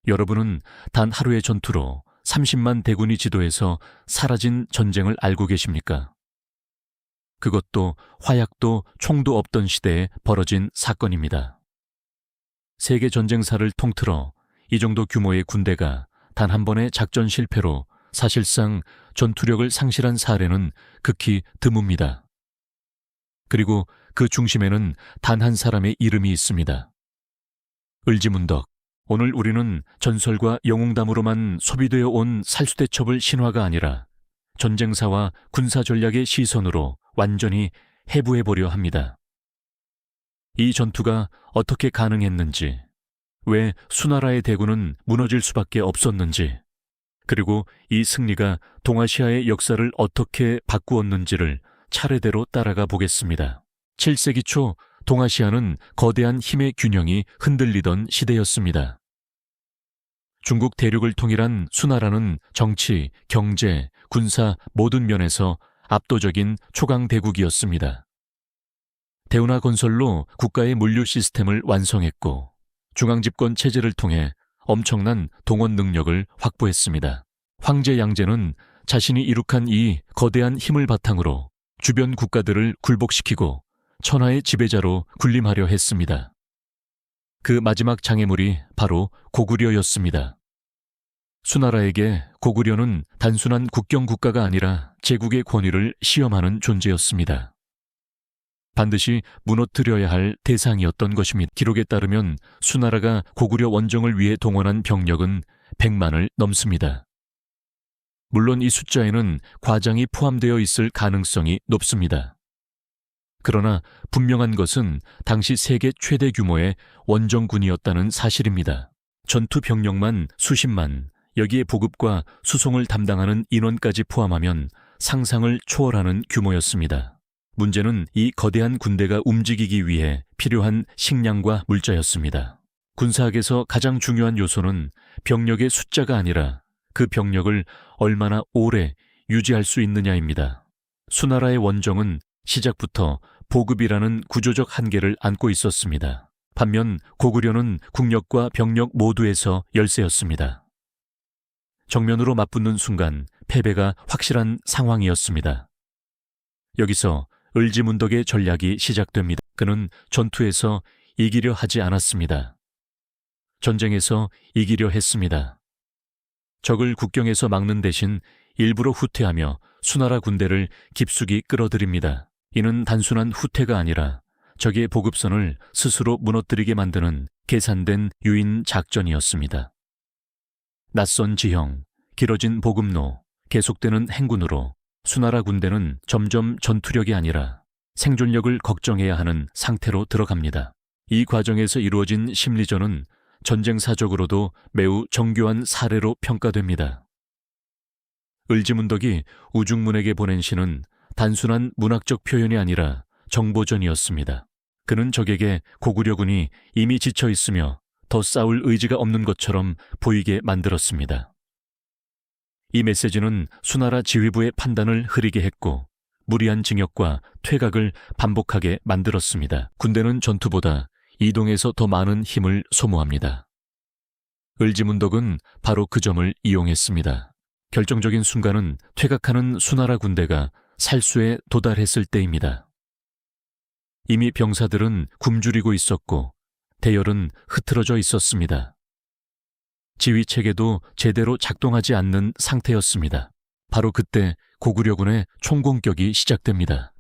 여러분은 단 하루의 전투로 30만 대군이 지도해서 사라진 전쟁을 알고 계십니까? 그것도 화약도 총도 없던 시대에 벌어진 사건입니다. 세계 전쟁사를 통틀어 이 정도 규모의 군대가 단 한 번의 작전 실패로 사실상 전투력을 상실한 사례는 극히 드뭅니다. 그리고 그 중심에는 단 한 사람의 이름이 있습니다. 을지문덕. 오늘 우리는 전설과 영웅담으로만 소비되어 온 살수대첩을 신화가 아니라 전쟁사와 군사 전략의 시선으로 완전히 해부해보려 합니다. 이 전투가 어떻게 가능했는지, 왜 수나라의 대군은 무너질 수밖에 없었는지, 그리고 이 승리가 동아시아의 역사를 어떻게 바꾸었는지를 차례대로 따라가 보겠습니다. 7세기 초 동아시아는 거대한 힘의 균형이 흔들리던 시대였습니다. 중국 대륙을 통일한 수나라는 정치, 경제, 군사 모든 면에서 압도적인 초강대국이었습니다. 대운하 건설로 국가의 물류 시스템을 완성했고 중앙집권 체제를 통해 엄청난 동원 능력을 확보했습니다. 황제 양제는 자신이 이룩한 이 거대한 힘을 바탕으로 주변 국가들을 굴복시키고 천하의 지배자로 군림하려 했습니다. 그 마지막 장애물이 바로 고구려였습니다. 수나라에게 고구려는 단순한 국경 국가가 아니라 제국의 권위를 시험하는 존재였습니다. 반드시 무너뜨려야 할 대상이었던 것입니다. 기록에 따르면 수나라가 고구려 원정을 위해 동원한 병력은 100만을 넘습니다. 물론 이 숫자에는 과장이 포함되어 있을 가능성이 높습니다. 그러나 분명한 것은 당시 세계 최대 규모의 원정군이었다는 사실입니다. 전투 병력만 수십만, 여기에 보급과 수송을 담당하는 인원까지 포함하면 상상을 초월하는 규모였습니다. 문제는 이 거대한 군대가 움직이기 위해 필요한 식량과 물자였습니다. 군사학에서 가장 중요한 요소는 병력의 숫자가 아니라 그 병력을 얼마나 오래 유지할 수 있느냐입니다. 수나라의 원정은 시작부터 보급이라는 구조적 한계를 안고 있었습니다. 반면 고구려는 국력과 병력 모두에서 열세였습니다. 정면으로 맞붙는 순간 패배가 확실한 상황이었습니다. 여기서 을지문덕의 전략이 시작됩니다. 그는 전투에서 이기려 하지 않았습니다. 전쟁에서 이기려 했습니다. 적을 국경에서 막는 대신 일부러 후퇴하며 수나라 군대를 깊숙이 끌어들입니다. 이는 단순한 후퇴가 아니라 적의 보급선을 스스로 무너뜨리게 만드는 계산된 유인 작전이었습니다. 낯선 지형, 길어진 보급로, 계속되는 행군으로 수나라 군대는 점점 전투력이 아니라 생존력을 걱정해야 하는 상태로 들어갑니다. 이 과정에서 이루어진 심리전은 전쟁사적으로도 매우 정교한 사례로 평가됩니다. 을지문덕이 우중문에게 보낸 시는 단순한 문학적 표현이 아니라 정보전이었습니다. 그는 적에게 고구려군이 이미 지쳐 있으며 더 싸울 의지가 없는 것처럼 보이게 만들었습니다. 이 메시지는 수나라 지휘부의 판단을 흐리게 했고 무리한 징역과 퇴각을 반복하게 만들었습니다. 군대는 전투보다 이동에서 더 많은 힘을 소모합니다. 을지문덕은 바로 그 점을 이용했습니다. 결정적인 순간은 퇴각하는 수나라 군대가 살수에 도달했을 때입니다. 이미 병사들은 굶주리고 있었고 대열은 흐트러져 있었습니다. 지휘체계도 제대로 작동하지 않는 상태였습니다. 바로 그때 고구려군의 총공격이 시작됩니다.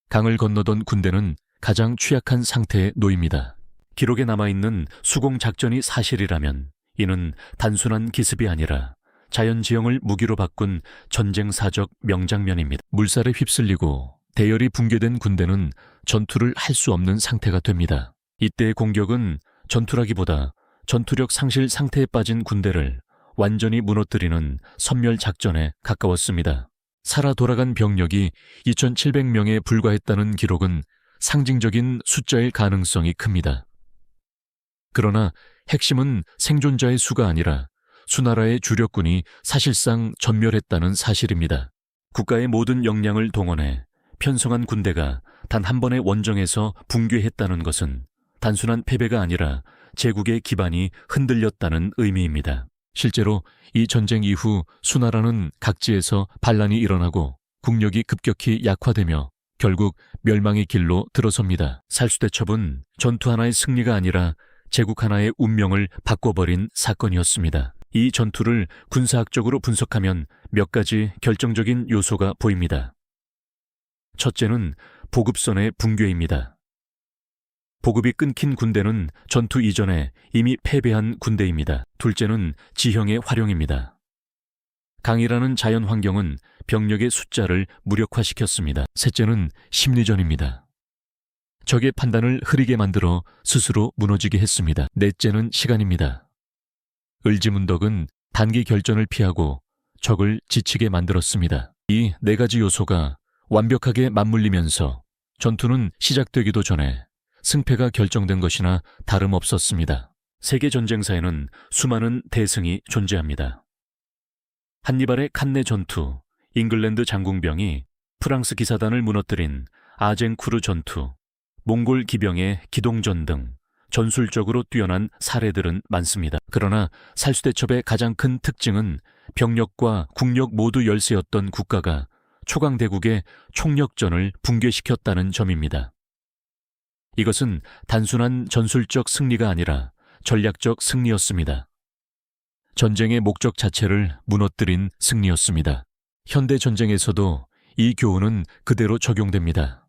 강을 건너던 군대는 가장 취약한 상태에 놓입니다. 기록에 남아있는 수공작전이 사실이라면 이는 단순한 기습이 아니라 자연지형을 무기로 바꾼 전쟁사적 명장면입니다. 물살에 휩쓸리고 대열이 붕괴된 군대는 전투를 할 수 없는 상태가 됩니다. 이때의 공격은 전투라기보다 전투력 상실 상태에 빠진 군대를 완전히 무너뜨리는 섬멸작전에 가까웠습니다. 살아 돌아간 병력이 2,700명에 불과했다는 기록은 상징적인 숫자일 가능성이 큽니다. 그러나 핵심은 생존자의 수가 아니라 수나라의 주력군이 사실상 전멸했다는 사실입니다. 국가의 모든 역량을 동원해 편성한 군대가 단 한 번의 원정에서 붕괴했다는 것은 단순한 패배가 아니라 제국의 기반이 흔들렸다는 의미입니다. 실제로 이 전쟁 이후 수나라는 각지에서 반란이 일어나고 국력이 급격히 약화되며 결국 멸망의 길로 들어섭니다. 살수대첩은 전투 하나의 승리가 아니라 제국 하나의 운명을 바꿔버린 사건이었습니다. 이 전투를 군사학적으로 분석하면 몇 가지 결정적인 요소가 보입니다. 첫째는 보급선의 붕괴입니다. 보급이 끊긴 군대는 전투 이전에 이미 패배한 군대입니다. 둘째는 지형의 활용입니다. 강이라는 자연 환경은 병력의 숫자를 무력화시켰습니다. 셋째는 심리전입니다. 적의 판단을 흐리게 만들어 스스로 무너지게 했습니다. 넷째는 시간입니다. 을지문덕은 단기 결전을 피하고 적을 지치게 만들었습니다. 이 네 가지 요소가 완벽하게 맞물리면서 전투는 시작되기도 전에 승패가 결정된 것이나 다름없었습니다. 세계 전쟁사에는 수많은 대승이 존재합니다. 한니발의 칸네 전투, 잉글랜드 장궁병이 프랑스 기사단을 무너뜨린 아젠쿠르 전투, 몽골 기병의 기동전 등 전술적으로 뛰어난 사례들은 많습니다. 그러나 살수대첩의 가장 큰 특징은 병력과 국력 모두 열세였던 국가가 초강대국의 총력전을 붕괴시켰다는 점입니다. 이것은 단순한 전술적 승리가 아니라 전략적 승리였습니다. 전쟁의 목적 자체를 무너뜨린 승리였습니다. 현대 전쟁에서도 이 교훈은 그대로 적용됩니다.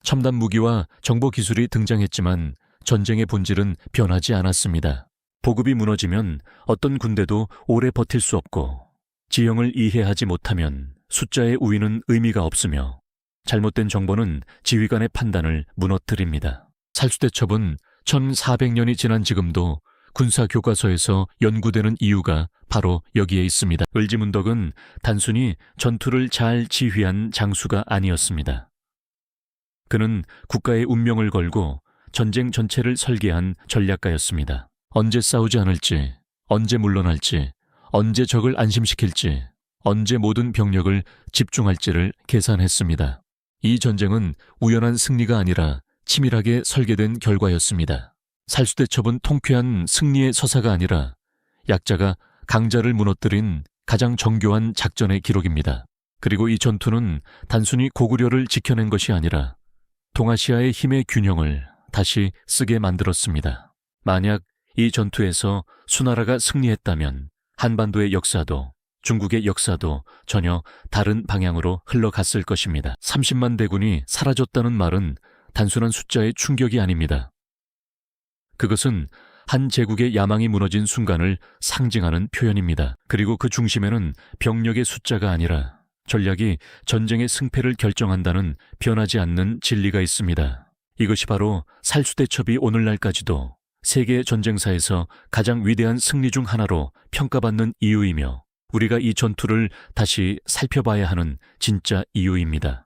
첨단 무기와 정보 기술이 등장했지만 전쟁의 본질은 변하지 않았습니다. 보급이 무너지면 어떤 군대도 오래 버틸 수 없고 지형을 이해하지 못하면 숫자의 우위는 의미가 없으며 잘못된 정보는 지휘관의 판단을 무너뜨립니다. 살수대첩은 1400년이 지난 지금도 군사교과서에서 연구되는 이유가 바로 여기에 있습니다. 을지문덕은 단순히 전투를 잘 지휘한 장수가 아니었습니다. 그는 국가의 운명을 걸고 전쟁 전체를 설계한 전략가였습니다. 언제 싸우지 않을지, 언제 물러날지, 언제 적을 안심시킬지, 언제 모든 병력을 집중할지를 계산했습니다. 이 전쟁은 우연한 승리가 아니라 치밀하게 설계된 결과였습니다. 살수대첩은 통쾌한 승리의 서사가 아니라 약자가 강자를 무너뜨린 가장 정교한 작전의 기록입니다. 그리고 이 전투는 단순히 고구려를 지켜낸 것이 아니라 동아시아의 힘의 균형을 다시 쓰게 만들었습니다. 만약 이 전투에서 수나라가 승리했다면 한반도의 역사도 중국의 역사도 전혀 다른 방향으로 흘러갔을 것입니다. 30만 대군이 사라졌다는 말은 단순한 숫자의 충격이 아닙니다. 그것은 한 제국의 야망이 무너진 순간을 상징하는 표현입니다. 그리고 그 중심에는 병력의 숫자가 아니라 전략이 전쟁의 승패를 결정한다는 변하지 않는 진리가 있습니다. 이것이 바로 살수대첩이 오늘날까지도 세계 전쟁사에서 가장 위대한 승리 중 하나로 평가받는 이유이며 우리가 이 전투를 다시 살펴봐야 하는 진짜 이유입니다.